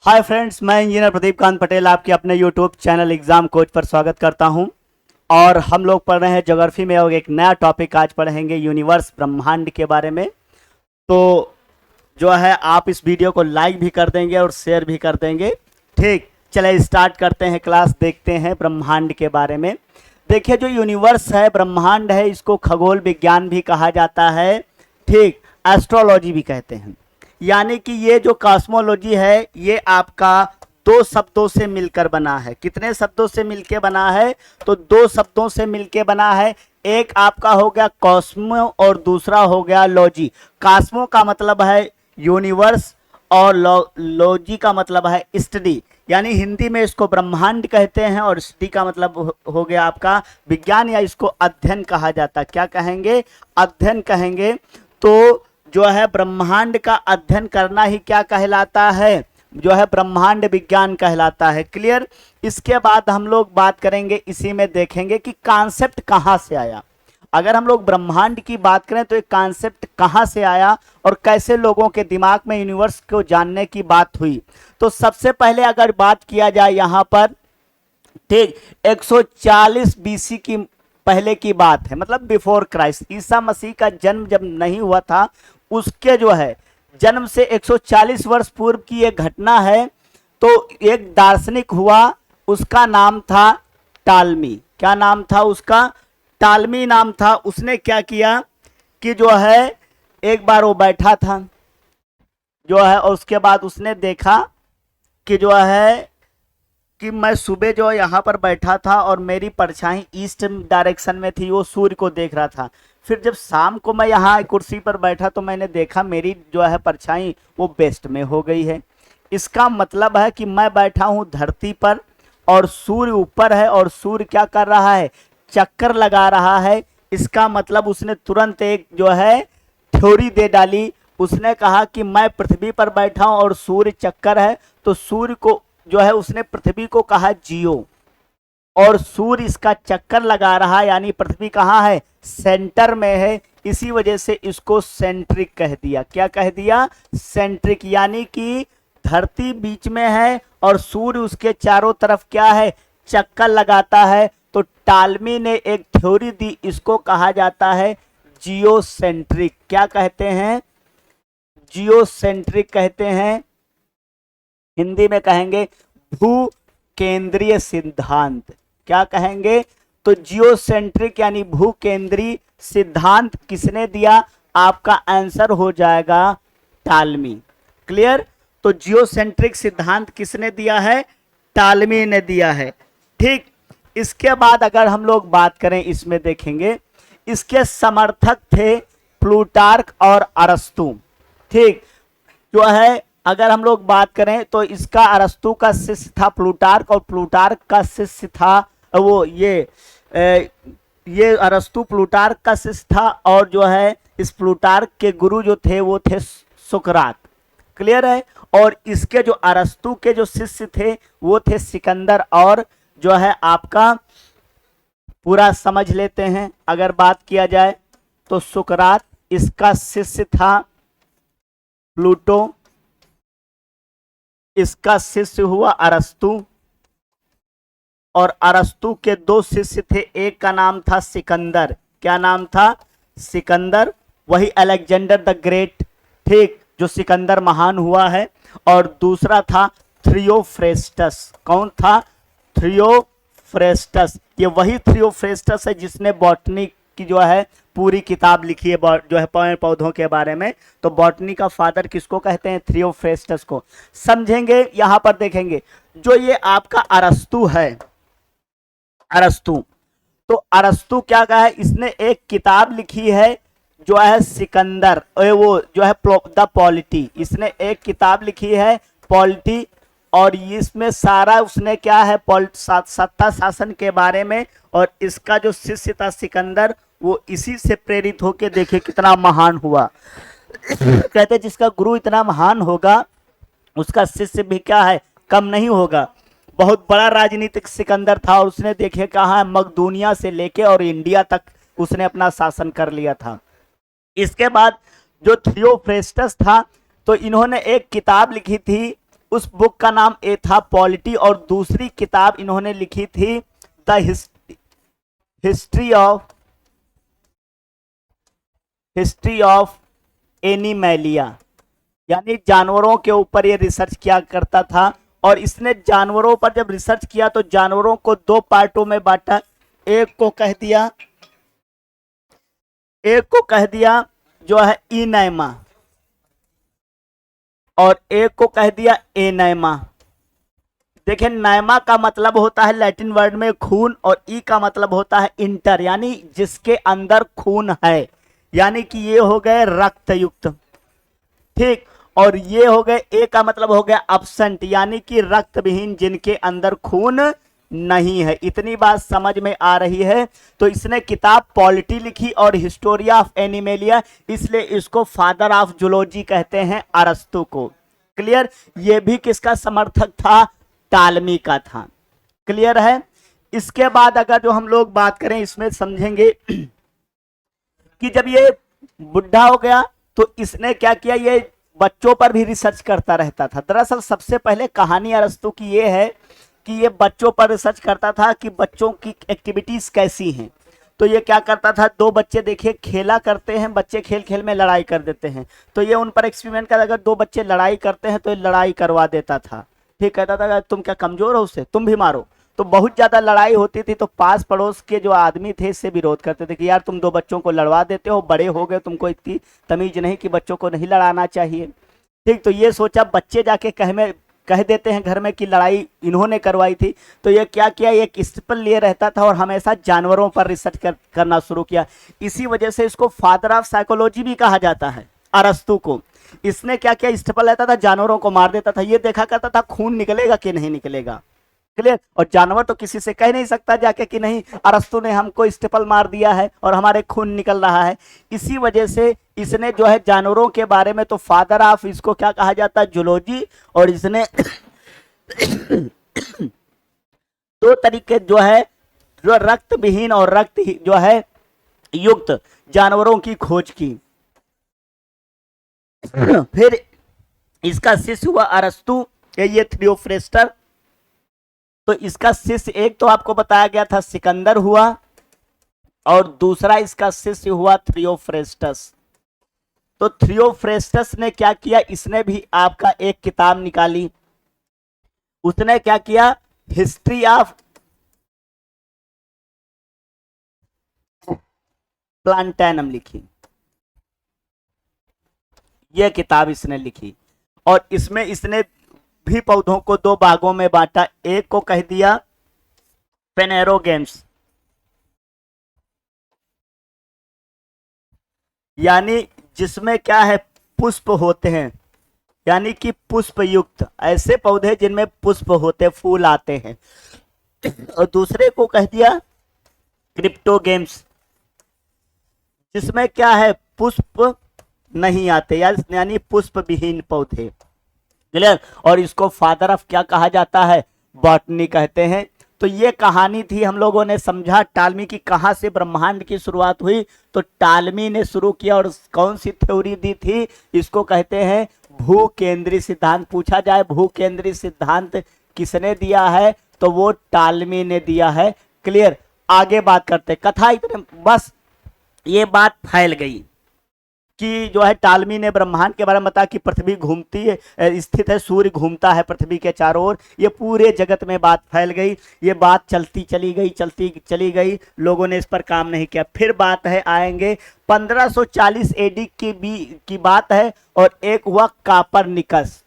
Hi friends, मैं engineer Pradeep Kant Patel आपके अपने यूट्यूब चैनल एग्जाम कोच पर स्वागत करता हूं। और हम लोग पढ़ रहे हैं ज्योग्राफी में और एक नया टॉपिक आज पढ़ेंगे यूनिवर्स ब्रह्मांड के बारे में। तो जो है आप इस वीडियो को लाइक भी कर देंगे और शेयर भी कर देंगे। ठीक, चले स्टार्ट करते हैं क्लास, देखते हैं ब्रह्मांड के बारे में। देखिए, जो यूनिवर्स है, ब्रह्मांड है, इसको खगोल विज्ञान भी कहा जाता है। ठीक, एस्ट्रोलॉजी भी कहते हैं। यानी कि ये जो कॉस्मोलॉजी है ये आपका दो शब्दों से मिलकर बना है। कितने शब्दों से मिलकर बना है? तो दो शब्दों से मिलकर बना है। एक आपका हो गया कॉस्मो और दूसरा हो गया लॉजी। कॉस्मो का मतलब है यूनिवर्स और लॉजी का मतलब है स्टडी, यानी हिंदी में इसको ब्रह्मांड कहते हैं और स्टडी का मतलब हो गया आपका विज्ञान, या इसको अध्ययन कहा जाता है। क्या कहेंगे? अध्ययन कहेंगे। तो जो है ब्रह्मांड का अध्ययन करना ही क्या कहलाता है? जो है ब्रह्मांड विज्ञान कहलाता है। क्लियर? इसके बाद हम लोग बात करेंगे, इसी में देखेंगे कि कॉन्सेप्ट कहाँ से आया। अगर हम लोग ब्रह्मांड की बात करें तो एक कॉन्सेप्ट कहाँ से आया और कैसे लोगों के दिमाग में यूनिवर्स को जानने की बात हुई। तो सबसे पहले अगर बात किया जाए यहाँ पर, ठीक, 140 बीसी की पहले की बात है, मतलब बिफोर क्राइस्ट। ईसा मसीह का जन्म जब नहीं हुआ था, उसके जो है जन्म से 140 वर्ष पूर्व की एक घटना है। तो एक दार्शनिक हुआ, उसका नाम था टालमी। क्या नाम था उसका? टालमी नाम था। उसने क्या किया कि जो है एक बार वो बैठा था जो है, और उसके बाद उसने देखा कि जो है कि मैं सुबह जो यहाँ पर बैठा था और मेरी परछाई ईस्ट डायरेक्शन में थी, वो सूर्य को देख रहा था। फिर जब शाम को मैं यहाँ कुर्सी पर बैठा तो मैंने देखा मेरी जो है परछाई वो वेस्ट में हो गई है। इसका मतलब है कि मैं बैठा हूँ धरती पर और सूर्य ऊपर है, और सूर्य क्या कर रहा है? चक्कर लगा रहा है। इसका मतलब उसने तुरंत एक जो है थ्योरी दे डाली। उसने कहा कि मैं पृथ्वी पर बैठा हूँ और सूर्य चक्कर है, तो सूर्य को जो है उसने पृथ्वी को कहा जियो, और सूर्य इसका चक्कर लगा रहा, यानी पृथ्वी कहाँ है? सेंटर में है। इसी वजह से इसको सेंट्रिक कह दिया। क्या कह दिया? सेंट्रिक। यानी कि धरती बीच में है और सूर्य उसके चारों तरफ क्या है? चक्कर लगाता है। तो टालमी ने एक थ्योरी दी, इसको कहा जाता है जियोसेंट्रिक। क्या कहते हैं? जियोसेंट्रिक कहते हैं। हिंदी में कहेंगे भू केंद्रीय सिद्धांत। क्या कहेंगे? तो जियोसेंट्रिक यानी भू केंद्रीय सिद्धांत किसने दिया? आपका आंसर हो जाएगा टालमी। क्लियर? तो जियोसेंट्रिक सिद्धांत किसने दिया है? टालमी ने दिया है। ठीक, इसके बाद अगर हम लोग बात करें, इसमें देखेंगे इसके समर्थक थे प्लूटार्क और अरस्तु। ठीक, जो है अगर हम लोग बात करें तो इसका अरस्तु का शिष्य था प्लूटार्क, और प्लूटार्क का शिष्य था वो ये अरस्तु प्लूटार्क का शिष्य था, और जो है इस प्लूटार्क के गुरु जो थे वो थे सुकरात। क्लियर है? और इसके जो अरस्तु के जो शिष्य थे वो थे सिकंदर, और जो है आपका पूरा समझ लेते हैं। अगर बात किया जाए तो सुकरात, इसका शिष्य था प्लूटो, इसका शिष्य हुआ अरस्तु, और अरस्तु के दो शिष्य थे। एक का नाम था सिकंदर। क्या नाम था? सिकंदर, वही अलेक्जेंडर द ग्रेट। ठीक, जो सिकंदर महान हुआ है। और दूसरा था थियोफ्रेस्टस। कौन था? थियोफ्रेस्टस। ये वही थियोफ्रेस्टस है जिसने बॉटनी की जो है पूरी किताब लिखी है, जो है पेड़ पौधों के बारे में। तो बॉटनी का फादर किसको कहते हैं? थियोफ्रेस्टस को। समझेंगे, यहां पर देखेंगे जो ये आपका अरस्तु है, अरस्तु, तो अरस्तु क्या कहा है? इसने एक किताब लिखी है जो है सिकंदर, वो जो है द पॉलिटी। इसने एक किताब लिखी है पॉलिटी, और इसमें सारा उसने क्या है सत्ता शासन के बारे में। और इसका जो शिष्य था सिकंदर, वो इसी से प्रेरित होकर देखिए कितना महान हुआ। कहते जिसका गुरु इतना महान होगा उसका शिष्य भी क्या है? कम नहीं होगा। बहुत बड़ा राजनीतिक सिकंदर था, और उसने देखे कहा मकदूनिया से लेके और इंडिया तक उसने अपना शासन कर लिया था। इसके बाद जो थियोफ्रेस्टस था, तो इन्होंने एक किताब लिखी थी उस बुक का नाम ए था पॉलिटी, और दूसरी किताब इन्होंने लिखी थी द हिस्ट्री ऑफ एनिमैलिया, यानी जानवरों के ऊपर ये रिसर्च किया करता था। और इसने जानवरों पर जब रिसर्च किया तो जानवरों को दो पार्टों में बांटा, एक को कह दिया जो है इनैमा, और एक को कह दिया एनैमा। देखिए, नैमा का मतलब होता है लैटिन वर्ड में खून, और ई का मतलब होता है इंटर, यानी जिसके अंदर खून है, यानी कि ये हो गए रक्त युक्त, ठीक। और ये हो गए, ए का मतलब हो गया एब्सेंट, यानी कि रक्त विहीन, जिनके अंदर खून नहीं है। इतनी बात समझ में आ रही है। तो इसने किताब पॉलिटी लिखी और हिस्टोरिया ऑफ एनिमेलिया, इसलिए इसको फादर ऑफ जूलॉजी कहते हैं अरस्तु को। क्लियर? ये भी किसका समर्थक था? टालमी का था। क्लियर है? इसके बाद अगर जो हम लोग बात करें, इसमें समझेंगे कि जब ये बुढ़ा हो गया तो इसने क्या किया, ये बच्चों पर भी रिसर्च करता रहता था। दरअसल सबसे पहले कहानी अरस्तु की ये है कि ये बच्चों पर रिसर्च करता था कि बच्चों की एक्टिविटीज कैसी हैं। तो ये क्या करता था, दो बच्चे देखिए खेला करते हैं, बच्चे खेल खेल में लड़ाई कर देते हैं, तो ये उन पर एक्सपेरिमेंट कर, अगर दो बच्चे लड़ाई करते हैं तो ये लड़ाई करवा देता था। ठीक, कहता था तुम क्या कमजोर हो, उससे तुम भी मारो। तो बहुत ज्यादा लड़ाई होती थी, तो पास पड़ोस के जो आदमी थे इससे विरोध करते थे कि यार तुम दो बच्चों को लड़वा देते हो, बड़े हो गए, तुमको इतनी तमीज नहीं कि बच्चों को नहीं लड़ाना चाहिए। ठीक, तो ये सोचा बच्चे जाके कह देते हैं घर में कि लड़ाई इन्होंने करवाई थी। तो ये क्या किया, एक स्टेपल लिए रहता था और हमेशा जानवरों पर रिसर्च करना शुरू किया। इसी वजह से इसको फादर ऑफ साइकोलॉजी भी कहा जाता है, अरस्तु को। इसने क्या किया, स्टेपल रहता था, जानवरों को मार देता था, ये देखा करता था खून निकलेगा कि नहीं निकलेगा। क्लियर? और जानवर तो किसी से कह नहीं सकता जाके कि नहीं अरस्तु ने हमको स्टेपल मार दिया है और हमारे खून निकल रहा है। इसी वजह से इसने जो है जानवरों के बारे में, तो फादर ऑफ इसको क्या कहा जाता है, जूलॉजी। और इसने दो तरीके जो है, जो रक्त विहीन और रक्त जो है युक्त जानवरों की खोज की। फिर इसका शिष्य हुआ अरस्तु, ये थियोफ्रेस्टर। तो इसका शिष्य एक तो आपको बताया गया था सिकंदर हुआ, और दूसरा इसका शिष्य हुआ थियोफ्रेस्टस। तो थियोफ्रेस्टस ने क्या किया, इसने भी आपका एक किताब निकाली। उसने क्या किया, हिस्ट्री ऑफ प्लांटेनम लिखी। यह किताब इसने लिखी, और इसमें इसने भी पौधों को दो भागों में बांटा। एक को कह दिया फेनेरोगेम्स, यानी जिसमें क्या है, पुष्प होते हैं, यानी कि पुष्प युक्त, ऐसे पौधे जिनमें पुष्प होते, फूल आते हैं। और दूसरे को कह दिया क्रिप्टोगेम्स, जिसमें क्या है, पुष्प नहीं आते, यानी पुष्प विहीन पौधे। क्लियर? और इसको फादर ऑफ क्या कहा जाता है, बॉटनी कहते हैं। तो ये कहानी थी, हम लोगों ने समझा टालमी की कहां से ब्रह्मांड की शुरुआत हुई। तो टालमी ने शुरू किया, और कौन सी थ्योरी दी थी, इसको कहते हैं भू केंद्रीय सिद्धांत। पूछा जाए भू केंद्रीय सिद्धांत किसने दिया है, तो वो टालमी ने दिया है। क्लियर? आगे बात करते, कथा इतने बस ये बात फैल गई कि जो है टालमी ने ब्रह्मांड के बारे में बताया कि पृथ्वी घूमती है, स्थित है, सूर्य घूमता है पृथ्वी के चारों ओर। ये पूरे जगत में बात फैल गई, ये बात चलती चली गई, लोगों ने इस पर काम नहीं किया। फिर बात है, आएंगे 1540 एडी की बात है, और एक हुआ कापरनिकस।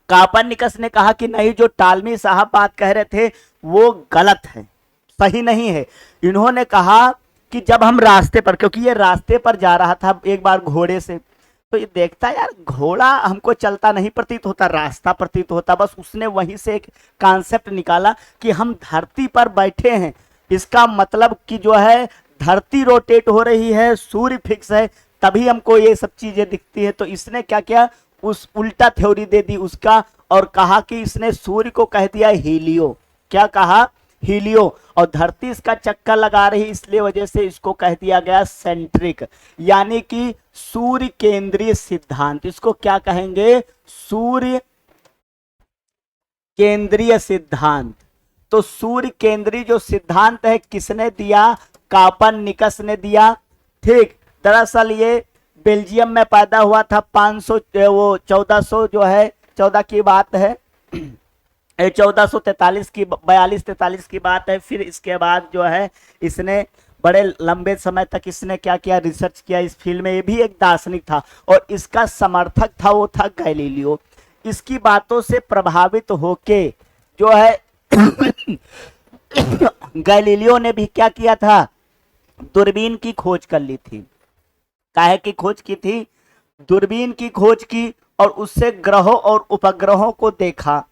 कापरनिकस ने कहा कि नहीं, जो टालमी साहब बात कह रहे थे वो गलत है, सही नहीं है। इन्होंने कहा कि जब हम रास्ते पर, क्योंकि ये रास्ते पर जा रहा था एक बार घोड़े से, तो ये देखता यार घोड़ा हमको चलता नहीं प्रतीत होता, रास्ता प्रतीत होता। बस उसने वहीं से एक कॉन्सेप्ट निकाला कि हम धरती पर बैठे हैं, इसका मतलब कि जो है धरती रोटेट हो रही है, सूर्य फिक्स है, तभी हमको ये सब चीजें दिखती है। तो इसने क्या किया, उस उल्टा थ्योरी दे दी उसका, और कहा कि इसने सूर्य को कह दिया हीलियो। क्या कहा, हीलियो। और धरती इसका चक्कर लगा रही, इसलिए वजह से इसको कह दिया गया सेंट्रिक, यानी कि सूर्य केंद्रीय सिद्धांत। इसको क्या कहेंगे, सूर्य केंद्रीय सिद्धांत। तो सूर्य केंद्रीय जो सिद्धांत है किसने दिया? कापर्निकस ने दिया। ठीक, दरअसल ये बेल्जियम में पैदा हुआ था 500 वो 1400 जो है 14 की बात है 1443 की 42-43 की बात है। फिर इसके बाद जो है इसने बड़े लंबे समय तक इसने क्या किया? रिसर्च किया इस फील्ड में। ये भी एक दार्शनिक था और इसका समर्थक था वो था गैलीलियो। इसकी बातों से प्रभावित होके जो है गैलीलियो ने भी क्या किया था? दूरबीन की खोज कर ली थी। काहे की खोज की थी? दूरबीन की खोज की और उससे ग्रहों और उपग्रहों को देखा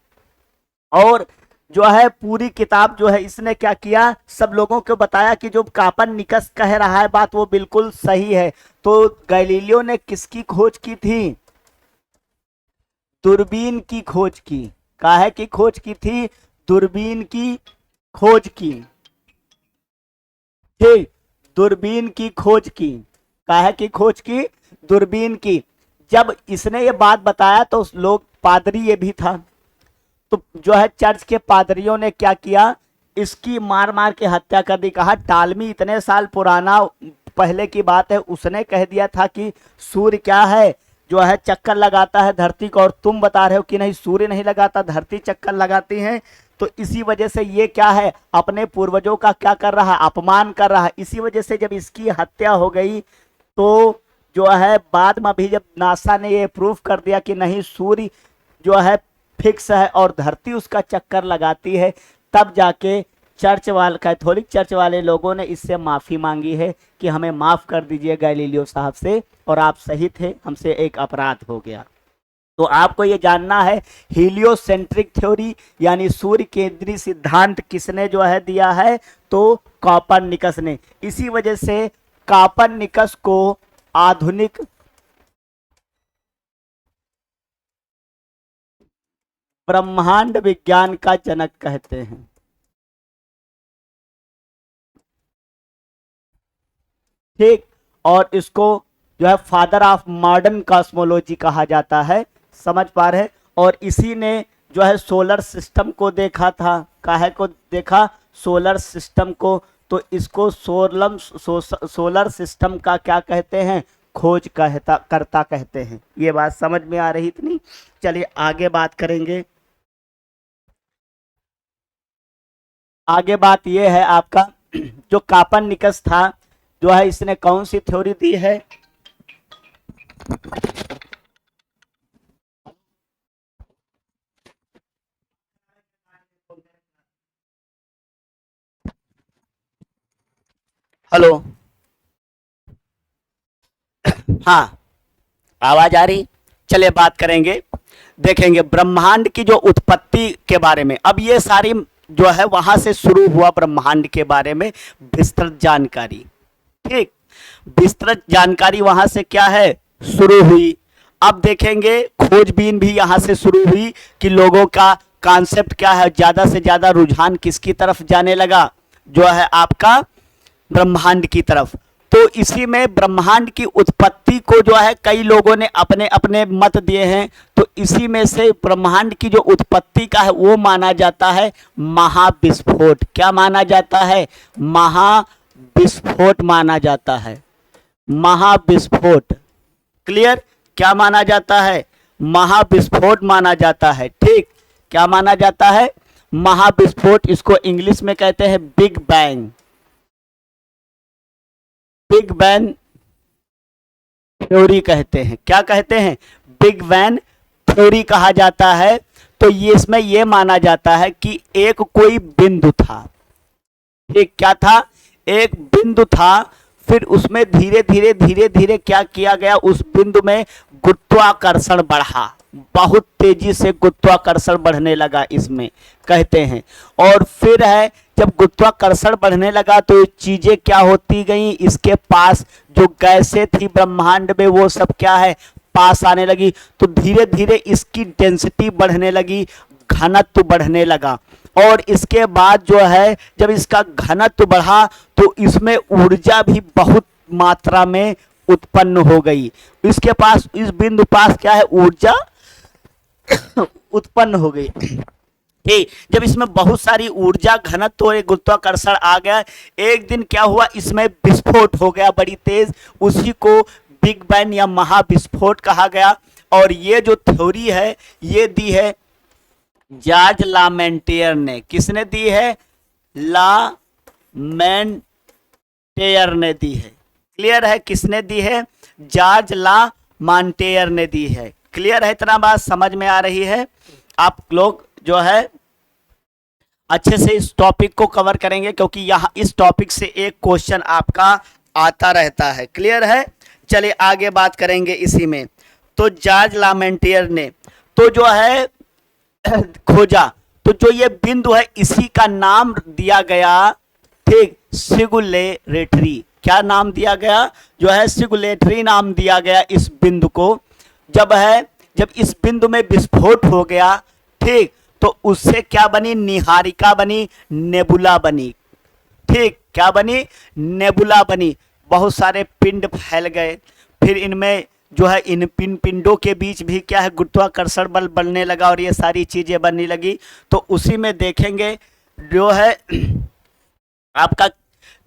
और जो है पूरी किताब जो है इसने क्या किया? सब लोगों को बताया कि जो कापर्निकस कह रहा है बात वो बिल्कुल सही है। तो गैलीलियो ने किसकी खोज की थी? दूरबीन की खोज की। काहे की खोज की थी? दूरबीन की खोज की। ठीक, दूरबीन की खोज की। काहे की खोज की? दूरबीन की। जब इसने ये बात बताया तो लोग, पादरी ये भी था, तो जो है चर्च के पादरियों ने क्या किया? इसकी मार मार के हत्या कर दी। कहा टालमी इतने साल पुराना पहले की बात है, उसने कह दिया था कि सूर्य क्या है? जो है चक्कर लगाता है धरती को, और तुम बता रहे हो कि नहीं सूर्य नहीं लगाता, धरती चक्कर लगाती है। तो इसी वजह से ये क्या है? अपने पूर्वजों का क्या कर रहा है? अपमान कर रहा है। इसी वजह से जब इसकी हत्या हो गई तो जो है बाद में भी जब नासा ने ये प्रूफ कर दिया कि नहीं सूर्य जो है फिक्स है और धरती उसका चक्कर लगाती है, तब जाके चर्च वाले, कैथोलिक चर्च वाले लोगों ने इससे माफ़ी मांगी है कि हमें माफ़ कर दीजिए गैलीलियो साहब से, और आप सही थे, हमसे एक अपराध हो गया। तो आपको ये जानना है हीलियोसेंट्रिक थ्योरी यानी सूर्य केंद्रीय सिद्धांत किसने जो है दिया है? तो कॉपरनिकस ने। इसी वजह से कॉपरनिकस को आधुनिक ब्रह्मांड विज्ञान का जनक कहते हैं। ठीक, और इसको जो है फादर ऑफ मॉडर्न कॉस्मोलॉजी कहा जाता है। समझ पा रहे? और इसी ने जो है सोलर सिस्टम को देखा था। काहे को देखा? सोलर सिस्टम को। तो इसको सोलर सिस्टम का क्या कहते हैं? खोज करता कहते हैं। ये बात समझ में आ रही इतनी? चलिए आगे बात करेंगे। आगे बात ये है आपका जो कॉपरनिकस था जो है इसने कौन सी थ्योरी दी है? हेलो, हाँ आवाज आ रही? चलिए बात करेंगे, देखेंगे ब्रह्मांड की जो उत्पत्ति के बारे में। अब ये सारी जो है वहां से शुरू हुआ ब्रह्मांड के बारे में विस्तृत जानकारी। ठीक, विस्तृत जानकारी वहां से क्या है? शुरू हुई। अब देखेंगे खोजबीन भी यहां से शुरू हुई कि लोगों का कॉन्सेप्ट क्या है, ज्यादा से ज्यादा रुझान किसकी तरफ जाने लगा? जो है आपका ब्रह्मांड की तरफ। तो इसी में ब्रह्मांड की उत्पत्ति को जो है कई लोगों ने अपने अपने मत दिए हैं। तो इसी में से ब्रह्मांड की जो उत्पत्ति का है वो माना जाता है महाविस्फोट। क्या माना जाता है? महाविस्फोट माना जाता है। महाविस्फोट, क्लियर? क्या माना जाता है? महाविस्फोट माना जाता है। ठीक, क्या माना जाता है? महाविस्फोट। इसको इंग्लिश में कहते हैं big bang. Big bang theory कहते हैं। क्या कहते हैं? बिग बैंग थ्योरी कहा जाता है। तो ये इसमें यह माना जाता है कि एक कोई बिंदु था। एक क्या था? एक बिंदु था। फिर उसमें धीरे धीरे धीरे धीरे क्या किया गया? उस बिंदु में गुरुत्वाकर्षण बढ़ा, बहुत तेजी से गुरुत्वाकर्षण बढ़ने लगा इसमें कहते हैं। और फिर है जब गुरुत्वाकर्षण बढ़ने लगा तो चीजें क्या होती गई? इसके पास जो गैसें थी ब्रह्मांड में वो सब क्या है? पास आने लगी। तो धीरे धीरे इसकी डेंसिटी बढ़ने लगी, घनत्व बढ़ने लगा। और इसके बाद जो है जब इसका घनत्व बढ़ा तो इसमें ऊर्जा भी बहुत मात्रा में उत्पन्न हो गई। इसके पास, इस बिंदु पास क्या है? ऊर्जा उत्पन्न हो गई। ठीक, जब इसमें बहुत सारी ऊर्जा घनत्व और गुरुत्वाकर्षण आ गया, एक दिन क्या हुआ, इसमें विस्फोट हो गया बड़ी तेज, उसी को बिग बैंग या महाविस्फोट कहा गया। और ये जो थ्योरी है ये दी है जॉर्ज लामेंटियर ने। किसने दी है? लामेंटियर ने दी है। क्लियर है? किसने दी है? जॉर्ज लामेंटियर ने दी है। क्लियर है? इतना बात समझ में आ रही है? आप लोग जो है अच्छे से इस टॉपिक को कवर करेंगे, क्योंकि यहाँ इस टॉपिक से एक क्वेश्चन आपका आता रहता है। क्लियर है? चलिए आगे बात करेंगे इसी में। तो जॉर्ज लामेंटियर ने तो जो है खोजा, तो जो ये बिंदु है इसी का नाम दिया गया, ठीक, सिंगुलेरिटी। क्या नाम दिया गया? जो है सिंगुलेरिटी नाम दिया गया इस बिंदु को। जब इस बिंदु में विस्फोट हो गया, ठीक, तो उससे क्या बनी? निहारिका बनी, नेबुला बनी। ठीक, क्या बनी? नेबुला बनी। बहुत सारे पिंड फैल गए, फिर इनमें जो है इन पिंडों के बीच भी क्या है, गुरुत्वाकर्षण बल बनने लगा और ये सारी चीजें बनने लगी। तो उसी में देखेंगे जो है आपका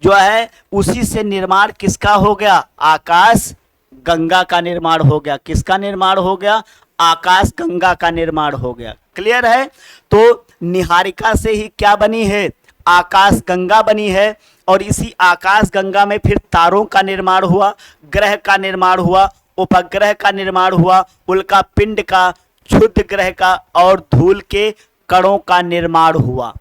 जो है उसी से निर्माण किसका हो गया? आकाश गंगा का निर्माण हो गया। किसका निर्माण हो गया? आकाश गंगा का निर्माण हो गया। क्लियर है? तो निहारिका से ही क्या बनी है? आकाश गंगा बनी है। और इसी आकाश गंगा में फिर तारों का निर्माण हुआ, ग्रह का निर्माण हुआ, उपग्रह का निर्माण हुआ, उल्का पिंड का, क्षुद्र ग्रह का और धूल के कणों का निर्माण हुआ।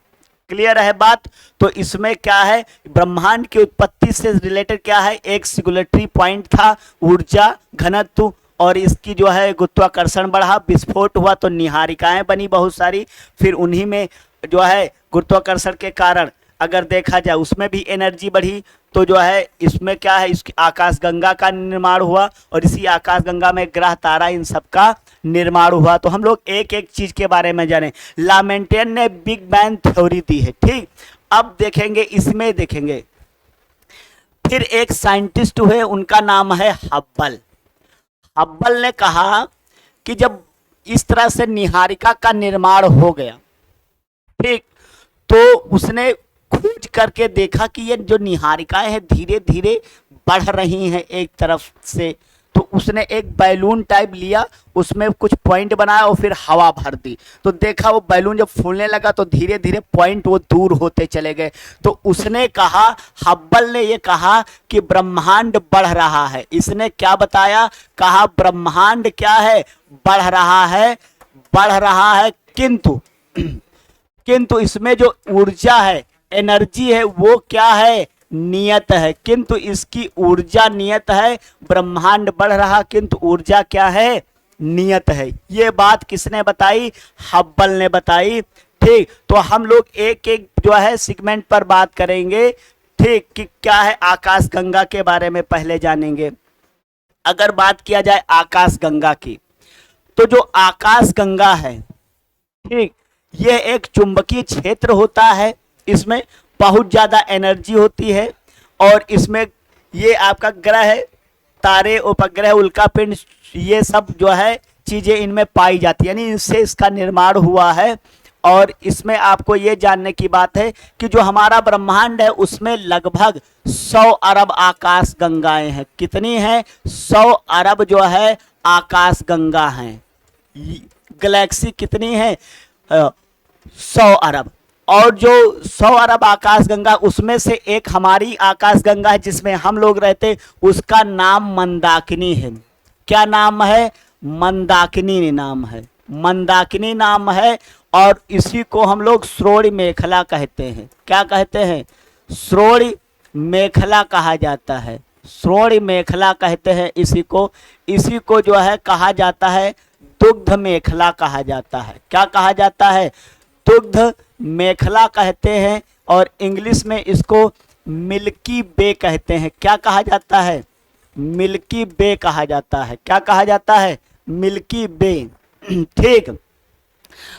क्लियर है बात? तो इसमें क्या है, ब्रह्मांड की उत्पत्ति से रिलेटेड क्या है, एक सिंगुलरिटी पॉइंट था, ऊर्जा घनत्व, और इसकी जो है गुरुत्वाकर्षण बढ़ा, विस्फोट हुआ तो निहारिकाएं बनी बहुत सारी। फिर उन्हीं में जो है गुरुत्वाकर्षण के कारण अगर देखा जाए उसमें भी एनर्जी बढ़ी, तो जो है इसमें क्या है, इसकी आकाश गंगा का निर्माण हुआ और इसी आकाश गंगा में ग्रह तारा इन सब का निर्माण हुआ। तो हम लोग एक एक चीज के बारे में जाने। लामेंटियर ने बिग बैंग थ्योरी दी है। ठीक, अब देखेंगे इसमें देखेंगे फिर एक साइंटिस्ट हुए, उनका नाम है हब्बल। हब्बल ने कहा कि जब इस तरह से निहारिका का निर्माण हो गया, ठीक, तो उसने खोज करके देखा कि ये जो निहारिकाएं हैं धीरे धीरे बढ़ रही हैं एक तरफ से। तो उसने एक बैलून टाइप लिया, उसमें कुछ पॉइंट बनाया और फिर हवा भर दी, तो देखा वो बैलून जब फूलने लगा तो धीरे धीरे पॉइंट वो दूर होते चले गए। तो उसने कहा, हब्बल ने ये कहा कि ब्रह्मांड बढ़ रहा है। इसने क्या बताया? कहा ब्रह्मांड क्या है? बढ़ रहा है, बढ़ रहा है, किंतु इसमें जो ऊर्जा है, एनर्जी है, वो क्या है? नियत है। किंतु इसकी ऊर्जा नियत है, ब्रह्मांड बढ़ रहा किंतु ऊर्जा क्या है? नियत है। ये बात किसने बताई? हब्बल ने बताई। ठीक, तो हम लोग एक एक जो है सेगमेंट पर बात करेंगे। ठीक, कि क्या है आकाश गंगा के बारे में पहले जानेंगे। अगर बात किया जाए आकाश गंगा की, तो जो आकाश गंगा है, ठीक, ये एक चुंबकीय क्षेत्र होता है, इसमें बहुत ज़्यादा एनर्जी होती है और इसमें ये आपका ग्रह, तारे, उपग्रह, उल्कापिंड, ये सब जो है चीज़ें इनमें पाई जाती है, यानी इनसे इसका निर्माण हुआ है। और इसमें आपको ये जानने की बात है कि जो हमारा ब्रह्मांड है उसमें लगभग 100 अरब आकाश गंगाएं हैं। कितनी हैं? 100 अरब जो है आकाश गंगा हैं। गैलेक्सी कितनी है? 100 अरब। और जो 100 अरब आकाश गंगा, उसमें से एक हमारी आकाश गंगा है जिसमें हम लोग रहते, उसका नाम मंदाकिनी है। क्या नाम है? मंदाकिनी नाम है, मंदाकिनी नाम है। और इसी को हम लोग श्रोणी मेखला कहते हैं। क्या कहते हैं? श्रोणी मेखला कहा जाता है, श्रोणी मेखला कहते हैं इसी को जो है कहा जाता है दुग्ध मेखला कहा जाता है। क्या कहा जाता है? दुग्ध मेखला कहते हैं। और इंग्लिश में इसको मिल्की वे कहते हैं। क्या कहा जाता है? मिल्की वे कहा जाता है। क्या कहा जाता है? मिल्की वे। ठीक,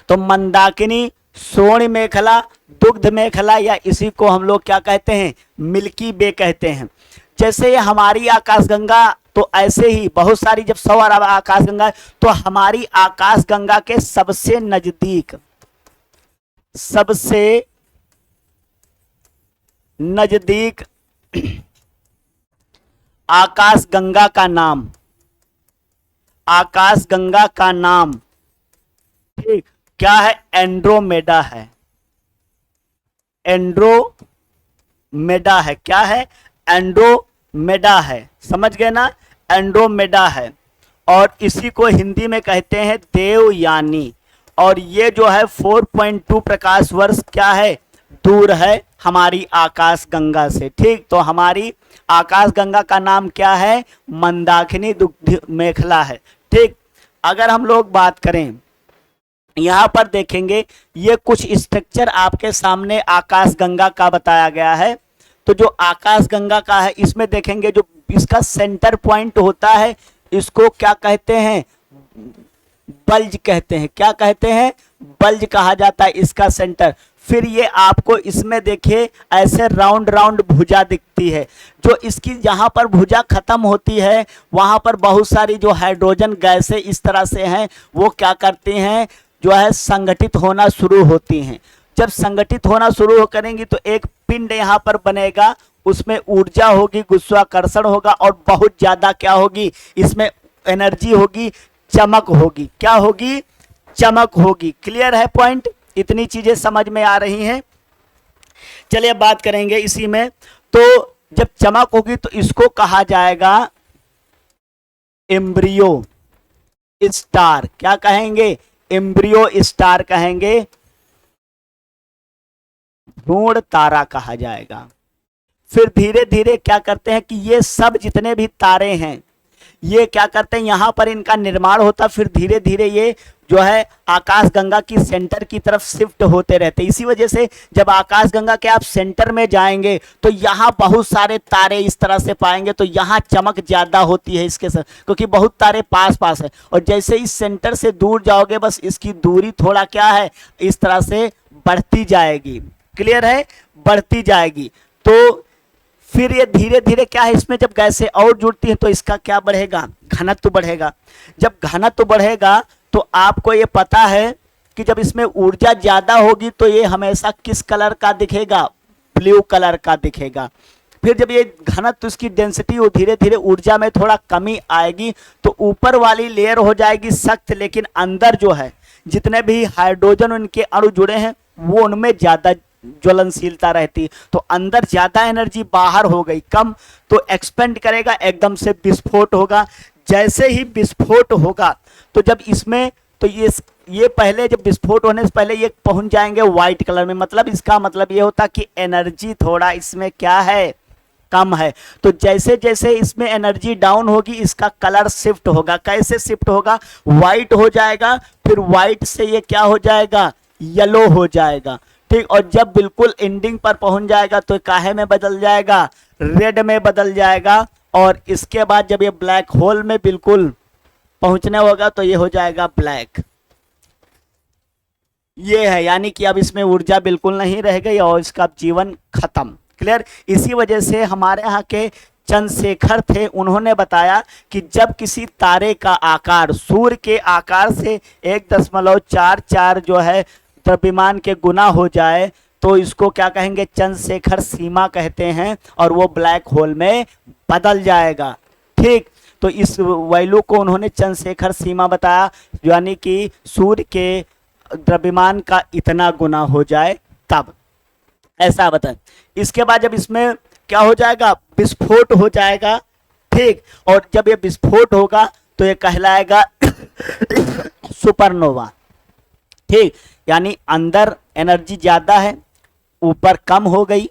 तो मंदाकिनी, श्रोणी मेखला, दुग्ध मेखला, या इसी को हम लोग क्या कहते हैं? मिल्की वे कहते हैं। जैसे ये हमारी आकाशगंगा, तो ऐसे ही बहुत सारी, जब 100 अरब आकाशगंगा, तो हमारी आकाशगंगा के सबसे नजदीक सबसे नजदीक आकाशगंगा का नाम, आकाशगंगा का नाम, ठीक, क्या है? एंड्रोमेडा है, एंड्रोमेडा है। क्या है? एंड्रोमेडा है, समझ गए ना? एंड्रोमेडा है, और इसी को हिंदी में कहते हैं देवयानी। और ये जो है 4.2 प्रकाश वर्ष क्या है? दूर है हमारी आकाश गंगा से, ठीक। तो हमारी आकाश गंगा का नाम क्या है? मंदाकिनी दुग्ध मेखला है, ठीक। अगर हम लोग बात करें, यहां पर देखेंगे ये कुछ स्ट्रक्चर आपके सामने आकाश गंगा का बताया गया है। तो जो आकाश गंगा का है, इसमें देखेंगे जो इसका सेंटर पॉइंट होता है, इसको क्या कहते हैं? बल्ज कहते हैं। क्या कहते हैं? बल्ज कहा जाता है इसका सेंटर। फिर ये आपको इसमें देखिए ऐसे राउंड राउंड भुजा दिखती है, जो इसकी जहां पर भुजा खत्म होती है वहां पर बहुत सारी जो हाइड्रोजन गैसें इस तरह से हैं, वो क्या करती हैं? जो है संगठित होना शुरू होती हैं। जब संगठित होना शुरू करेंगी तो एक पिंड यहाँ पर बनेगा, उसमें ऊर्जा होगी, गुरुत्वाकर्षण होगा, और बहुत ज्यादा क्या होगी? इसमें एनर्जी होगी, चमक होगी। क्या होगी? चमक होगी। क्लियर है पॉइंट? इतनी चीजें समझ में आ रही हैं? चलिए बात करेंगे इसी में। तो जब चमक होगी तो इसको कहा जाएगा एम्ब्रियो स्टार। क्या कहेंगे? एम्ब्रियो स्टार कहेंगे, भ्रूण तारा कहा जाएगा। फिर धीरे धीरे क्या करते हैं कि ये सब जितने भी तारे हैं, ये क्या करते हैं? यहाँ पर इनका निर्माण होता, फिर धीरे धीरे ये जो है आकाशगंगा की सेंटर की तरफ शिफ्ट होते रहते। इसी वजह से जब आकाशगंगा के आप सेंटर में जाएंगे तो यहाँ बहुत सारे तारे इस तरह से पाएंगे, तो यहाँ चमक ज्यादा होती है इसके साथ, क्योंकि बहुत तारे पास पास है। और जैसे इस सेंटर से दूर जाओगे, बस इसकी दूरी थोड़ा क्या है? इस तरह से बढ़ती जाएगी। क्लियर है? बढ़ती जाएगी। तो फिर ये धीरे धीरे क्या है, इसमें जब गैसें और जुड़ती हैं तो इसका क्या बढ़ेगा? घनत्व बढ़ेगा। जब घनत्व बढ़ेगा तो आपको ये पता है कि जब इसमें ऊर्जा ज्यादा होगी तो ये हमेशा किस कलर का दिखेगा? ब्लू कलर का दिखेगा। फिर जब ये घनत्व, इसकी डेंसिटी वो धीरे धीरे ऊर्जा में थोड़ा कमी आएगी तो ऊपर वाली लेयर हो जाएगी सख्त, लेकिन अंदर जो है जितने भी हाइड्रोजन उनके अणु जुड़े हैं वो उनमें ज्यादा ज्वलनशीलता रहती है। तो अंदर ज्यादा एनर्जी, बाहर हो गई कम, तो एक्सपेंड करेगा, एकदम से विस्फोट होगा। जैसे ही विस्फोट होगा तो जब इसमें तो ये पहले जब विस्फोट होने से पहले ये पहुंच जाएंगे व्हाइट कलर में, मतलब इसका मतलब ये होता कि एनर्जी थोड़ा इसमें क्या है? कम है। तो जैसे जैसे इसमें एनर्जी डाउन होगी इसका कलर शिफ्ट होगा। कैसे शिफ्ट होगा? व्हाइट हो जाएगा, फिर व्हाइट से ये क्या हो जाएगा? येलो हो जाएगा, ठीक। और जब बिल्कुल एंडिंग पर पहुंच जाएगा तो काहे में बदल जाएगा? रेड में बदल जाएगा। और इसके बाद जब ये ब्लैक होल में बिल्कुल पहुंचने होगा तो ये हो जाएगा ब्लैक। ये है, यानी कि अब इसमें ऊर्जा बिल्कुल नहीं रह गई और इसका जीवन खत्म। क्लियर? इसी वजह से हमारे यहाँ के चंद्रशेखर थे, उन्होंने बताया कि जब किसी तारे का आकार सूर्य के आकार से 1.44 जो है द्रव्यमान के गुना हो जाए तो इसको क्या कहेंगे? चंद्रशेखर सीमा कहते हैं, और वो ब्लैक होल में बदल जाएगा, ठीक। तो इस वैल्यू को उन्होंने चंद्रशेखर सीमा बताया, यानी कि सूर्य के द्रव्यमान का इतना गुना हो जाए तब, ऐसा बताएं। इसके बाद जब इसमें क्या हो जाएगा? विस्फोट हो जाएगा, ठीक। और जब ये विस्फोट होगा तो ये कहलाएगा सुपरनोवा, ठीक। यानी अंदर एनर्जी ज्यादा है, ऊपर कम हो गई,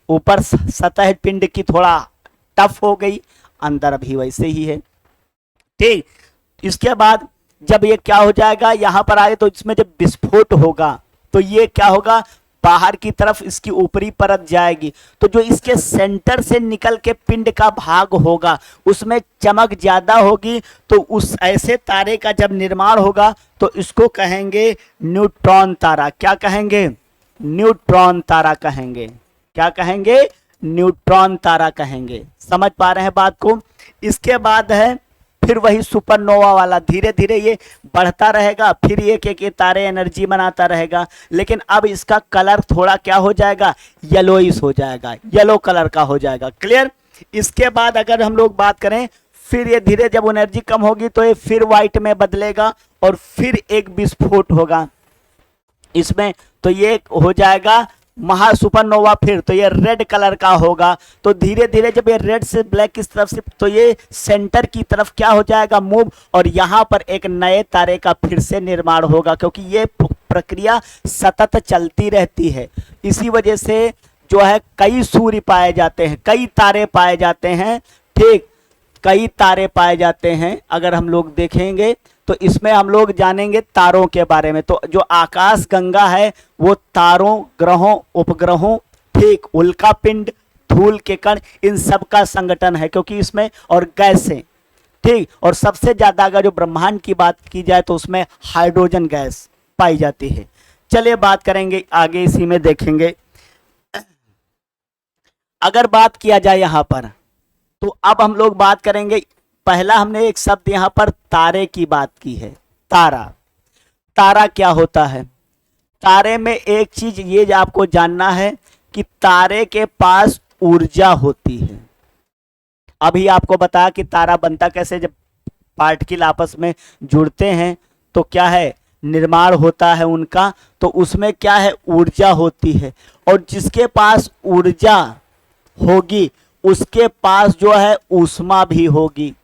ऊपर सतह पिंड की थोड़ा टफ हो गई, अंदर भी वैसे ही है, ठीक। इसके बाद जब ये क्या हो जाएगा, यहां पर आए तो इसमें जब विस्फोट होगा तो ये क्या होगा? बाहर की तरफ इसकी ऊपरी परत जाएगी, तो जो इसके सेंटर से निकल के पिंड का भाग होगा उसमें चमक ज्यादा होगी। तो उस ऐसे तारे का जब निर्माण होगा तो इसको कहेंगे न्यूट्रॉन तारा। क्या कहेंगे? न्यूट्रॉन तारा कहेंगे। क्या कहेंगे? न्यूट्रॉन तारा कहेंगे। समझ पा रहे हैं बात को? इसके बाद है फिर वही सुपरनोवा वाला धीरे धीरे ये बढ़ता रहेगा, फिर एक एक ये तारे एनर्जी बनाता रहेगा। लेकिन अब इसका कलर थोड़ा क्या हो जाएगा, येलोइश हो जाएगा, येलो कलर का हो जाएगा। क्लियर। इसके बाद अगर हम लोग बात करें, फिर ये धीरे जब एनर्जी कम होगी तो ये फिर व्हाइट में बदलेगा और फिर एक विस्फोट होगा इसमें, तो ये हो जाएगा महा सुपरनोवा। फिर तो ये रेड कलर का होगा। तो धीरे धीरे जब ये रेड से ब्लैक की तरफ से, तो ये सेंटर की तरफ क्या हो जाएगा, मूव, और यहाँ पर एक नए तारे का फिर से निर्माण होगा, क्योंकि ये प्रक्रिया सतत चलती रहती है। इसी वजह से जो है कई सूर्य पाए जाते हैं, कई तारे पाए जाते हैं, ठीक, कई तारे पाए जाते हैं। अगर हम लोग देखेंगे तो इसमें हम लोग जानेंगे तारों के बारे में। तो जो आकाश गंगा है वो तारों, ग्रहों, उपग्रहों, ठीक, उल्का पिंड, धूल के कण, इन सब का संगठन है, क्योंकि इसमें, और गैसें, ठीक, और सबसे ज्यादा अगर जो ब्रह्मांड की बात की जाए तो उसमें हाइड्रोजन गैस पाई जाती है। चलिए बात करेंगे आगे, इसी में देखेंगे। अगर बात किया जाए यहाँ पर, तो अब हम लोग बात करेंगे, पहला हमने एक शब्द यहाँ पर तारे की बात की है, तारा। तारा क्या होता है? तारे में एक चीज ये आपको जानना है कि तारे के पास ऊर्जा होती है। अभी आपको बताया कि तारा बनता कैसे, जब पार्टिकल आपस में जुड़ते हैं तो क्या है, निर्माण होता है उनका, तो उसमें क्या है, ऊर्जा होती है। और जिसके पास ऊर्जा होगी उसके पास जो है ऊष्मा भी होगी,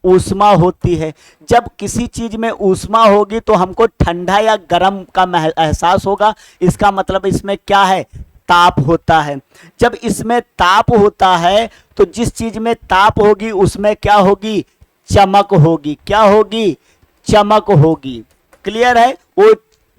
ऊष्मा होती है। जब किसी चीज में ऊष्मा होगी तो हमको ठंडा या गर्म का एहसास होगा, इसका मतलब इसमें क्या है, ताप होता है। जब इसमें ताप होता है तो जिस चीज में ताप होगी उसमें क्या होगी, चमक होगी। क्या होगी, चमक होगी। क्लियर है, वो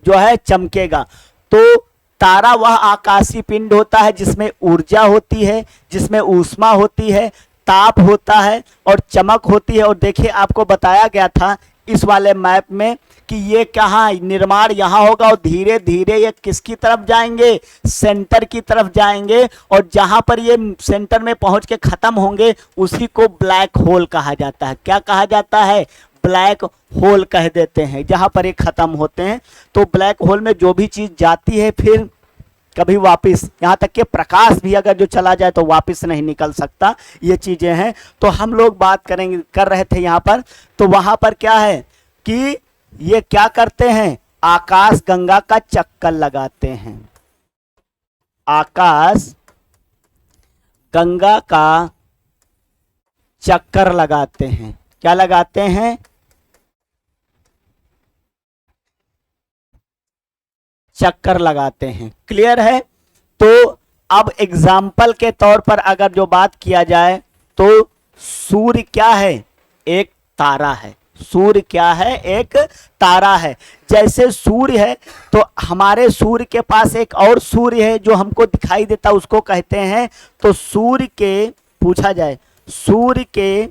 जो है चमकेगा। तो तारा वह आकाशीय पिंड होता है जिसमें ऊर्जा होती है, जिसमें ऊष्मा होती है, ताप होता है और चमक होती है। और देखिए आपको बताया गया था इस वाले मैप में कि ये कहाँ निर्माण यहाँ होगा और धीरे धीरे ये किसकी तरफ जाएंगे, सेंटर की तरफ जाएंगे, और जहाँ पर ये सेंटर में पहुँच के खत्म होंगे उसी को ब्लैक होल कहा जाता है। क्या कहा जाता है, ब्लैक होल कह देते हैं, जहाँ पर ये खत्म होते हैं। तो ब्लैक होल में जो भी चीज़ जाती है फिर कभी वापस, यहाँ तक कि प्रकाश भी अगर जो चला जाए तो वापस नहीं निकल सकता, ये चीजें हैं। तो हम लोग बात करेंगे, कर रहे थे यहाँ पर, तो वहां पर क्या है कि ये क्या करते हैं, आकाश गंगा का चक्कर लगाते हैं। आकाश गंगा का चक्कर लगाते हैं। क्या लगाते हैं, चक्कर लगाते हैं। क्लियर है। तो अब एग्जाम्पल के तौर पर अगर जो बात किया जाए तो सूर्य क्या है, एक तारा है। सूर्य क्या है, एक तारा है। जैसे सूर्य है तो हमारे सूर्य के पास एक और सूर्य है जो हमको दिखाई देता, उसको कहते हैं। तो सूर्य के, पूछा जाए सूर्य के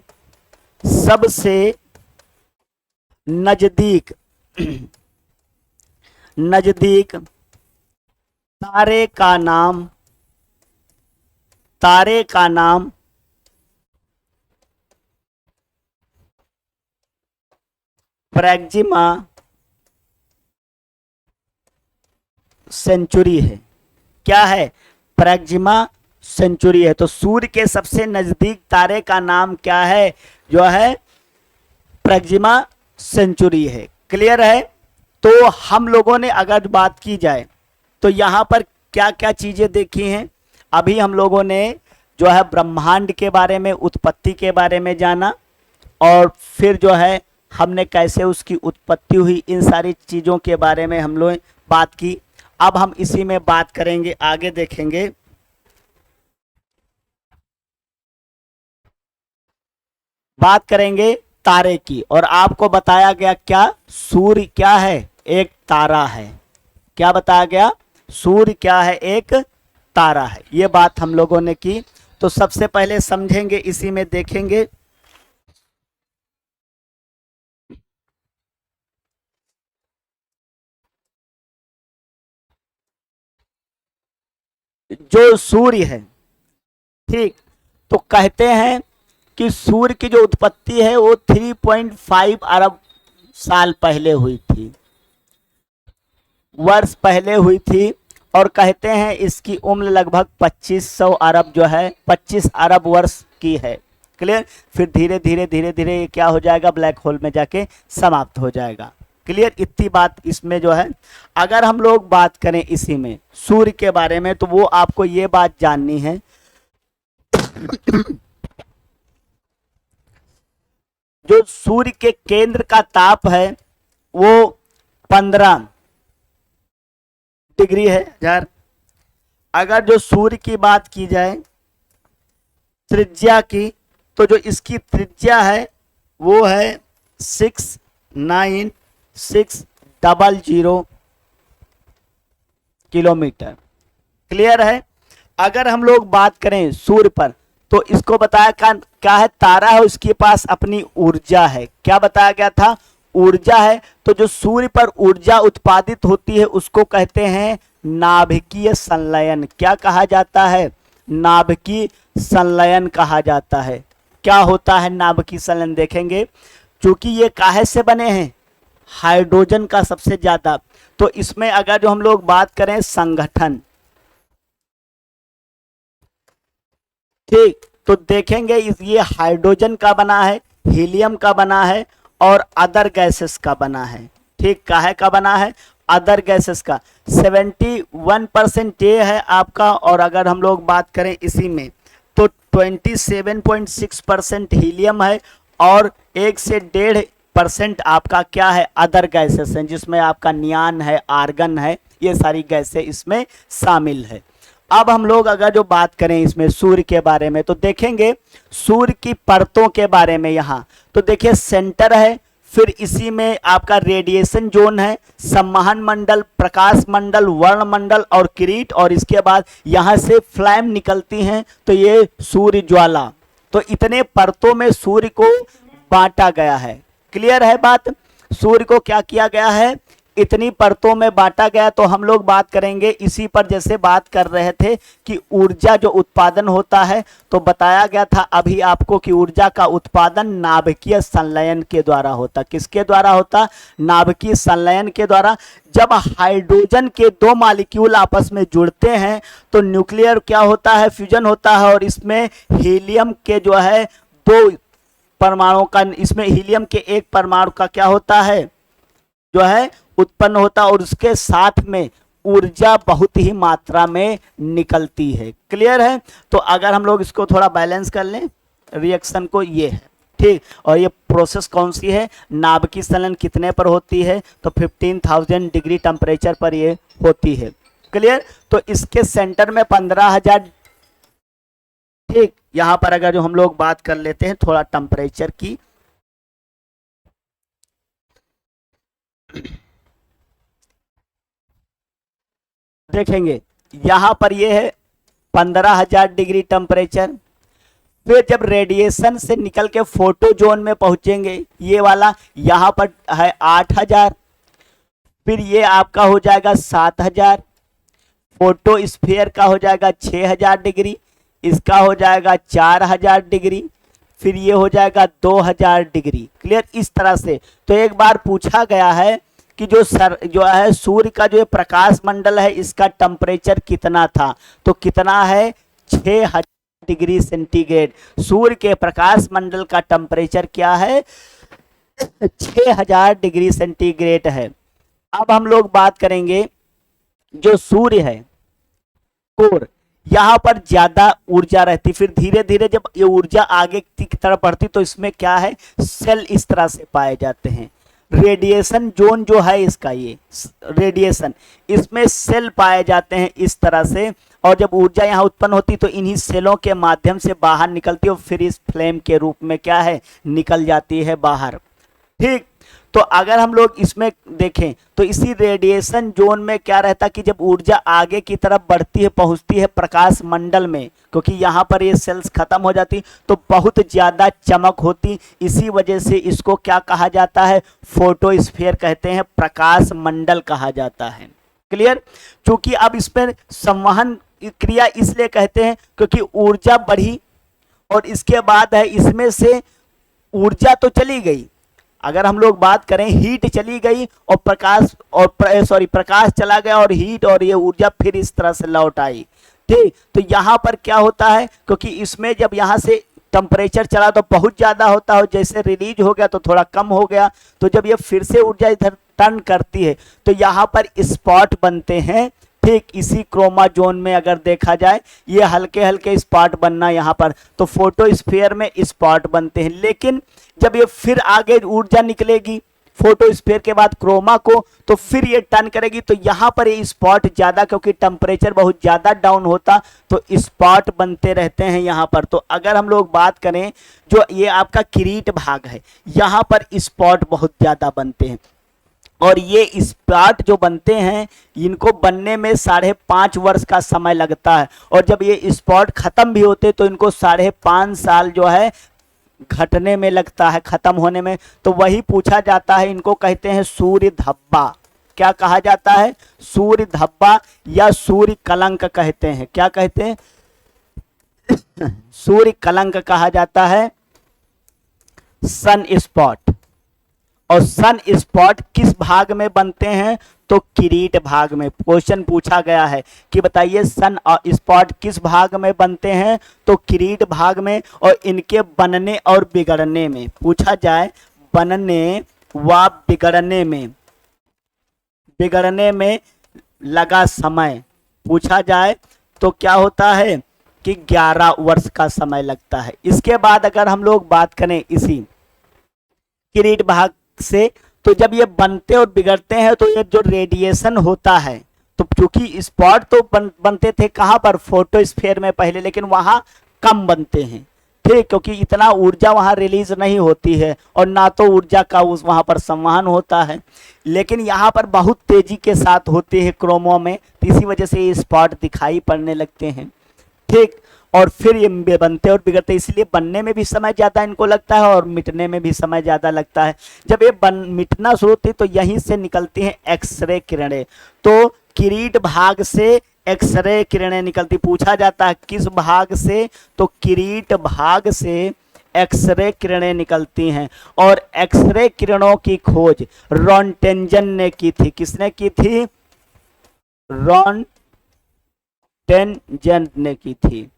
सबसे नजदीक नजदीक तारे का नाम, तारे का नाम प्रैक्जिमा सेंचुरी है। क्या है, प्रैक्जिमा सेंचुरी है। तो सूर्य के सबसे नजदीक तारे का नाम क्या है, जो है प्रैक्जिमा सेंचुरी है। क्लियर है। तो हम लोगों ने अगर बात की जाए तो यहाँ पर क्या क्या चीजें देखी हैं। अभी हम लोगों ने जो है ब्रह्मांड के बारे में, उत्पत्ति के बारे में जाना, और फिर जो है हमने कैसे उसकी उत्पत्ति हुई, इन सारी चीज़ों के बारे में हम लोग बात की। अब हम इसी में बात करेंगे, आगे देखेंगे। बात करेंगे तारे की, और आपको बताया गया क्या, सूर्य क्या है, एक तारा है। क्या बताया गया, सूर्य क्या है, एक तारा है। ये बात हम लोगों ने की। तो सबसे पहले समझेंगे, इसी में देखेंगे। जो सूर्य है, ठीक, तो कहते हैं कि सूर्य की जो उत्पत्ति है वो 3.5 अरब साल पहले हुई थी, वर्ष पहले हुई थी। और कहते हैं इसकी उम्र लगभग 2500 अरब जो है 25 अरब वर्ष की है। क्लियर। फिर धीरे धीरे धीरे धीरे ये क्या हो जाएगा, ब्लैक होल में जाके समाप्त हो जाएगा। क्लियर। इतनी बात इसमें जो है। अगर हम लोग बात करें इसी में सूर्य के बारे में, तो वो आपको ये बात जाननी है जो सूर्य के केंद्र का ताप है वो 15 डिग्री है यार। अगर जो सूर्य की बात की जाए त्रिज्या की, तो जो इसकी त्रिज्या है वो है 69600 किलोमीटर। क्लियर है। अगर हम लोग बात करें सूर्य पर, तो इसको बताया क्या है, तारा है, उसके पास अपनी ऊर्जा है। क्या बताया गया था, ऊर्जा है। तो जो सूर्य पर ऊर्जा उत्पादित होती है उसको कहते हैं नाभिकीय संलयन। क्या कहा जाता है, नाभिकीय संलयन कहा जाता है। क्या होता है नाभिकीय संलयन, देखेंगे। क्योंकि ये काहे से बने हैं, हाइड्रोजन का सबसे ज्यादा। तो इसमें अगर जो हम लोग बात करें संगठन, ठीक, तो देखेंगे ये हाइड्रोजन का बना है, हीलियम का बना है और अदर गैसेस का बना है। ठीक, काहे का बना है, अदर गैसेस का। 71% ये है आपका। और अगर हम लोग बात करें इसी में, तो 27.6% हीलियम है और 1 से 1.5% आपका क्या है, अदर गैसेस हैं, जिसमें आपका नियान है, आर्गन है, ये सारी गैसें इसमें शामिल है। अब हम लोग अगर जो बात करें इसमें सूर्य के बारे में, तो देखेंगे सूर्य की परतों के बारे में। यहाँ तो देखिए सेंटर है, फिर इसी में आपका रेडिएशन जोन है, संवहन मंडल, प्रकाश मंडल, वर्ण मंडल और किरीट, और इसके बाद यहाँ से फ्लैम निकलती हैं, तो ये सूर्य ज्वाला। तो इतने परतों में सूर्य को बांटा गया है। क्लियर है बात। सूर्य को क्या किया गया है, इतनी परतों में बांटा गया। तो हम लोग बात करेंगे इसी पर, जैसे बात कर रहे थे कि ऊर्जा जो उत्पादन होता है, तो बताया गया था अभी आपको कि ऊर्जा का उत्पादन नाभिकीय संलयन के द्वारा होता। किसके द्वारा होता, नाभिकीय संलयन के द्वारा। जब हाइड्रोजन के 2 मॉलिक्यूल आपस में जुड़ते हैं तो न्यूक्लियर क्या होता है, फ्यूजन होता है, और इसमें हीलियम के जो है 2 परमाणु का, इसमें हीलियम के 1 परमाणु का क्या होता है, जो है उत्पन्न होता, और उसके साथ में ऊर्जा बहुत ही मात्रा में निकलती है। क्लियर है। तो अगर हम लोग इसको थोड़ा बैलेंस कर लें रिएक्शन को, ये है ठीक। और ये प्रोसेस कौन सी है, नाभिकीय संलयन कितने पर होती है, तो 15,000 डिग्री टेम्परेचर पर ये होती है। क्लियर। तो इसके सेंटर में 15,000, ठीक। यहां पर अगर जो हम लोग बात कर लेते हैं थोड़ा टेम्परेचर की, देखेंगे यहां पर ये है 15,000 डिग्री टेम्परेचर। फिर जब रेडिएशन से निकल के फोटो जोन में पहुंचेंगे, ये वाला यहां पर है 8,000, फिर ये आपका हो जाएगा 7,000, फोटो स्फीयर का हो जाएगा 6,000 डिग्री, इसका हो जाएगा 4,000 डिग्री, फिर ये हो जाएगा 2,000 डिग्री। क्लियर। इस तरह से। तो एक बार पूछा गया है कि जो है सूर्य का जो प्रकाश मंडल है इसका टेम्परेचर कितना था, तो कितना है, 6,000 डिग्री सेंटीग्रेड। सूर्य के प्रकाश मंडल का टेम्परेचर क्या है, 6,000 डिग्री सेंटीग्रेड है। अब हम लोग बात करेंगे जो सूर्य है कोर, यहाँ पर ज्यादा ऊर्जा रहती, फिर धीरे धीरे जब ये ऊर्जा आगे की तरफ बढ़ती तो इसमें क्या है, सेल इस तरह से पाए जाते हैं। रेडिएशन जोन जो है इसका, ये रेडिएशन, इसमें सेल पाए जाते हैं इस तरह से। और जब ऊर्जा यहाँ उत्पन्न होती तो इन्हीं सेलों के माध्यम से बाहर निकलती है और फिर इस फ्लेम के रूप में क्या है, निकल जाती है बाहर। ठीक। तो अगर हम लोग इसमें देखें तो इसी रेडिएशन जोन में क्या रहता कि जब ऊर्जा आगे की तरफ बढ़ती है, पहुंचती है प्रकाश मंडल में, क्योंकि यहाँ पर ये सेल्स खत्म हो जाती तो बहुत ज़्यादा चमक होती। इसी वजह से इसको क्या कहा जाता है, फोटोस्फीयर कहते हैं, प्रकाश मंडल कहा जाता है। क्लियर। क्योंकि अब इसमें संवहन क्रिया इसलिए कहते हैं क्योंकि ऊर्जा बढ़ी, और इसके बाद है इसमें से ऊर्जा तो चली गई, अगर हम लोग बात करें हीट चली गई और प्रकाश और प्रकाश चला गया और हीट और ये ऊर्जा फिर इस तरह से लौट आई। ठीक, तो यहाँ पर क्या होता है, क्योंकि इसमें जब यहाँ से टेम्परेचर चला तो बहुत ज़्यादा होता है, जैसे रिलीज हो गया तो थोड़ा कम हो गया, तो जब ये फिर से ऊर्जा इधर टर्न करती है तो यहाँ पर स्पॉट बनते हैं। ठीक, इसी क्रोमाजोन में अगर देखा जाए ये हल्के हल्के स्पॉट बनना यहाँ पर, तो फोटोस्फीयर में स्पॉट बनते हैं। लेकिन जब ये फिर आगे ऊर्जा निकलेगी फोटोस्फीयर के बाद क्रोमा को, तो फिर ये टर्न करेगी, तो यहाँ पर ये स्पॉट ज़्यादा, क्योंकि टेम्परेचर बहुत ज़्यादा डाउन होता तो स्पॉट बनते रहते हैं यहाँ पर। तो अगर हम लोग बात करें जो ये आपका किरीट भाग है, यहाँ पर स्पॉट बहुत ज़्यादा बनते हैं, और ये स्पॉट जो बनते हैं इनको बनने में 5.5 वर्ष का समय लगता है, और जब ये स्पॉट खत्म भी होते तो इनको 5.5 साल जो है घटने में लगता है, खत्म होने में। तो वही पूछा जाता है, इनको कहते हैं सूर्य धब्बा। क्या कहा जाता है? सूर्य धब्बा या सूर्य कलंक कहते हैं। क्या कहते हैं? सूर्य कलंक कहा जाता है, सन स्पॉट। और सन स्पॉट किस भाग में बनते हैं? तो किरीट भाग में। क्वेश्चन पूछा गया है कि बताइए सन स्पॉट किस भाग में बनते हैं? तो किरीट भाग में। और इनके बनने और बिगड़ने में पूछा जाए, बनने व बिगड़ने में लगा समय पूछा जाए तो क्या होता है कि 11 वर्ष का समय लगता है। इसके बाद अगर हम लोग बात करें इसी किरीट भाग से, तो जब ये बनते और बिगड़ते हैं तो ये जो रेडिएशन होता है, तो क्योंकि स्पॉट तो बनते थे कहाँ पर? फोटोस्फीयर में पहले, लेकिन वहाँ कम बनते हैं। ठीक, क्योंकि इतना ऊर्जा वहाँ रिलीज नहीं होती है और ना तो ऊर्जा का उस वहाँ पर संवहन होता है, लेकिन यहाँ पर बहुत तेजी के साथ होते हैं क्रोमो में, तो इसी वजह से ये स्पॉट दिखाई पड़ने लगते हैं। ठीक, और फिर ये बनते और बिगड़ते, इसलिए बनने में भी समय ज़्यादा इनको लगता है और मिटने में भी समय ज़्यादा लगता है। जब ये मिटना शुरू होती है तो यहीं से निकलती हैं एक्सरे किरणें। तो किरीट भाग से एक्सरे किरणें निकलती। पूछा जाता है किस भाग से? तो किरीट भाग से एक्सरे किरणें निकलती हैं। और एक्सरे किरणों की खोज रॉन्टेंजन ने की थी। किसने की थी? रॉन्टेंजन ने की थी।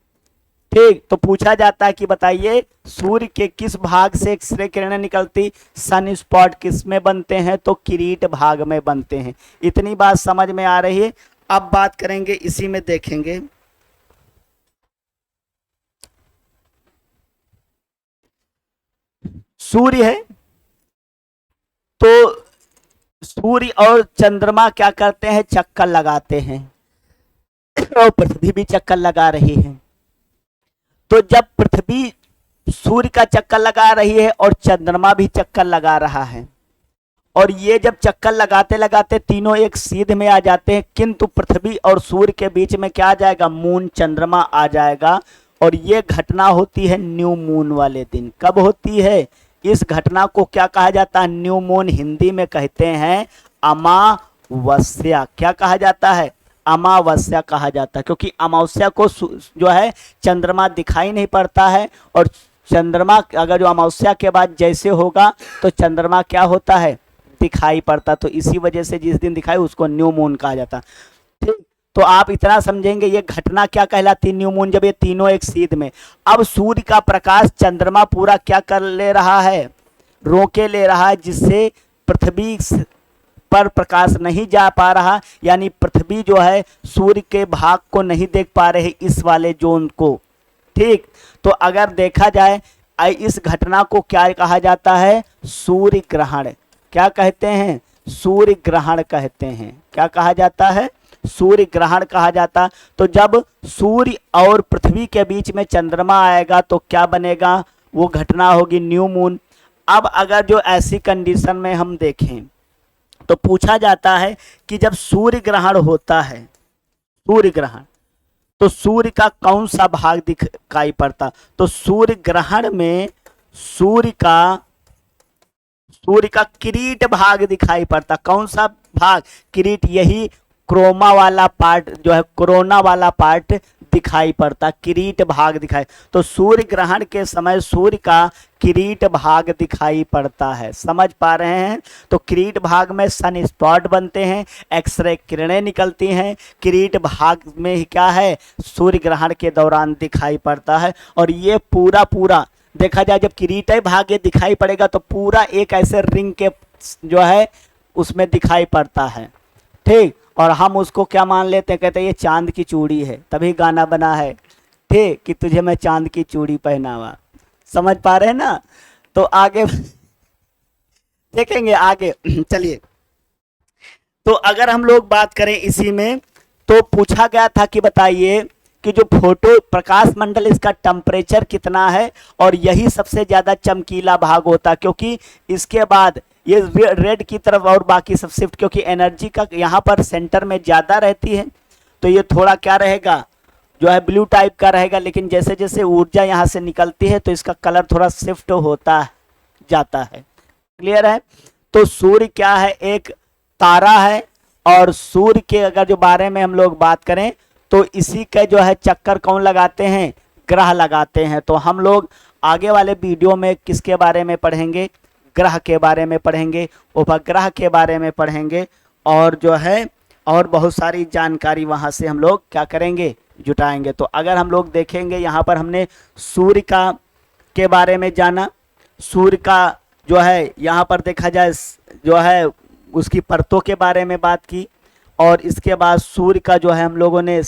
ठीक, तो पूछा जाता है कि बताइए सूर्य के किस भाग से एक्सरे किरणें निकलती? सन स्पॉट किस में बनते हैं? तो किरीट भाग में बनते हैं। इतनी बात समझ में आ रही है। अब बात करेंगे, इसी में देखेंगे सूर्य है, तो सूर्य और चंद्रमा क्या करते हैं? चक्कर लगाते हैं, और पृथ्वी भी चक्कर लगा रही है। तो जब पृथ्वी सूर्य का चक्कर लगा रही है और चंद्रमा भी चक्कर लगा रहा है, और ये जब चक्कर लगाते लगाते तीनों एक सीध में आ जाते हैं, किंतु पृथ्वी और सूर्य के बीच में क्या आ जाएगा? मून, चंद्रमा आ जाएगा। और ये घटना होती है न्यू मून वाले दिन। कब होती है? इस घटना को क्या कहा जाता है? न्यू मून, हिंदी में कहते हैं अमावस्या। क्या कहा जाता है? अमावस्या कहा जाता है, क्योंकि अमावस्या को जो है चंद्रमा दिखाई नहीं पड़ता है, और चंद्रमा अगर जो अमावस्या के बाद जैसे होगा तो चंद्रमा क्या होता है? दिखाई पड़ता। तो इसी वजह से जिस दिन दिखाई उसको न्यू मून कहा जाता। ठीक, तो आप इतना समझेंगे ये घटना क्या कहलाती? न्यू मून, जब ये तीनों एक सीध में। अब सूर्य का प्रकाश चंद्रमा पूरा क्या कर ले रहा है? रोके ले रहा है, जिससे पृथ्वी पर प्रकाश नहीं जा पा रहा, यानी पृथ्वी जो है सूर्य के भाग को नहीं देख पा रहे, इस वाले जोन को। ठीक, तो अगर देखा जाए इस घटना को क्या कहा जाता है? सूर्य ग्रहण। क्या कहते हैं? सूर्य ग्रहण कहते हैं। क्या कहा जाता है? सूर्य ग्रहण कहा जाता। तो जब सूर्य और पृथ्वी के बीच में चंद्रमा आएगा तो क्या बनेगा? वो घटना होगी न्यू मून। अब अगर जो ऐसी कंडीशन में हम देखें तो पूछा जाता है कि जब सूर्य ग्रहण होता है, सूर्य ग्रहण, तो सूर्य का कौन सा भाग दिखाई पड़ता? तो सूर्य ग्रहण में सूर्य का किरीट भाग दिखाई पड़ता। कौन सा भाग? किरीट। यही क्रोमा वाला पार्ट जो है, कोरोना वाला पार्ट दिखाई पड़ता, किरीट भाग दिखाई। तो सूर्य ग्रहण के समय सूर्य का किरीट भाग दिखाई पड़ता है, समझ पा रहे हैं। तो किरीट भाग में सन स्पॉट बनते हैं, एक्सरे किरणें निकलती हैं, किरीट भाग में ही क्या है, सूर्य ग्रहण के दौरान दिखाई पड़ता है। और ये पूरा पूरा देखा जाए, जब किरीट भाग ये दिखाई पड़ेगा तो पूरा एक ऐसे रिंग के जो है उसमें दिखाई पड़ता है, ठीक। और हम उसको क्या मान लेते हैं, कहते हैं ये चांद की चूड़ी है, तभी गाना बना है, ठीक, कि तुझे मैं चांद की चूड़ी पहनावा। समझ पा रहे हैं ना। तो आगे देखेंगे आगे चलिए। तो अगर हम लोग बात करें इसी में, तो पूछा गया था कि बताइए कि जो फोटो प्रकाश मंडल इसका टेम्परेचर कितना है, और यही सबसे ज्यादा चमकीला भाग होता है, क्योंकि इसके बाद ये रेड की तरफ और बाकी सब शिफ्ट, क्योंकि एनर्जी का यहाँ पर सेंटर में ज़्यादा रहती है, तो ये थोड़ा क्या रहेगा, जो है ब्लू टाइप का रहेगा। लेकिन जैसे जैसे ऊर्जा यहाँ से निकलती है तो इसका कलर थोड़ा शिफ्ट होता जाता है। क्लियर है। तो सूर्य क्या है, एक तारा है, और सूर्य के अगर जो बारे में हम लोग बात करें तो इसी का जो है चक्कर कौन लगाते हैं, ग्रह लगाते हैं। तो हम लोग आगे वाले वीडियो में किसके बारे में पढ़ेंगे, ग्रह के बारे में पढ़ेंगे, उपग्रह के बारे में पढ़ेंगे, और जो है और बहुत सारी जानकारी वहाँ से हम लोग क्या करेंगे, जुटाएंगे। तो अगर हम लोग देखेंगे यहाँ पर हमने सूर्य का के बारे में जाना, सूर्य का जो है यहाँ पर देखा जाए जो है उसकी परतों के बारे में बात की, और इसके बाद सूर्य का जो है हम लोगों ने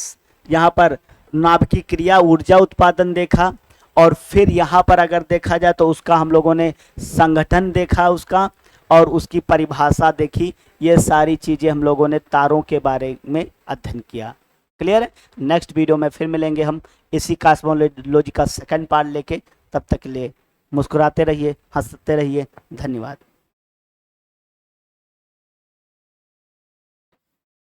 यहाँ पर नाभिकीय क्रिया ऊर्जा उत्पादन देखा, और फिर यहाँ पर अगर देखा जाए तो उसका हम लोगों ने संगठन देखा उसका, और उसकी परिभाषा देखी। ये सारी चीज़ें हम लोगों ने तारों के बारे में अध्ययन किया। क्लियर है। नेक्स्ट वीडियो में फिर मिलेंगे हम इसी कॉस्मोलॉजी का सेकंड पार्ट लेके। तब तक के लिए मुस्कुराते रहिए, हंसते रहिए। धन्यवाद।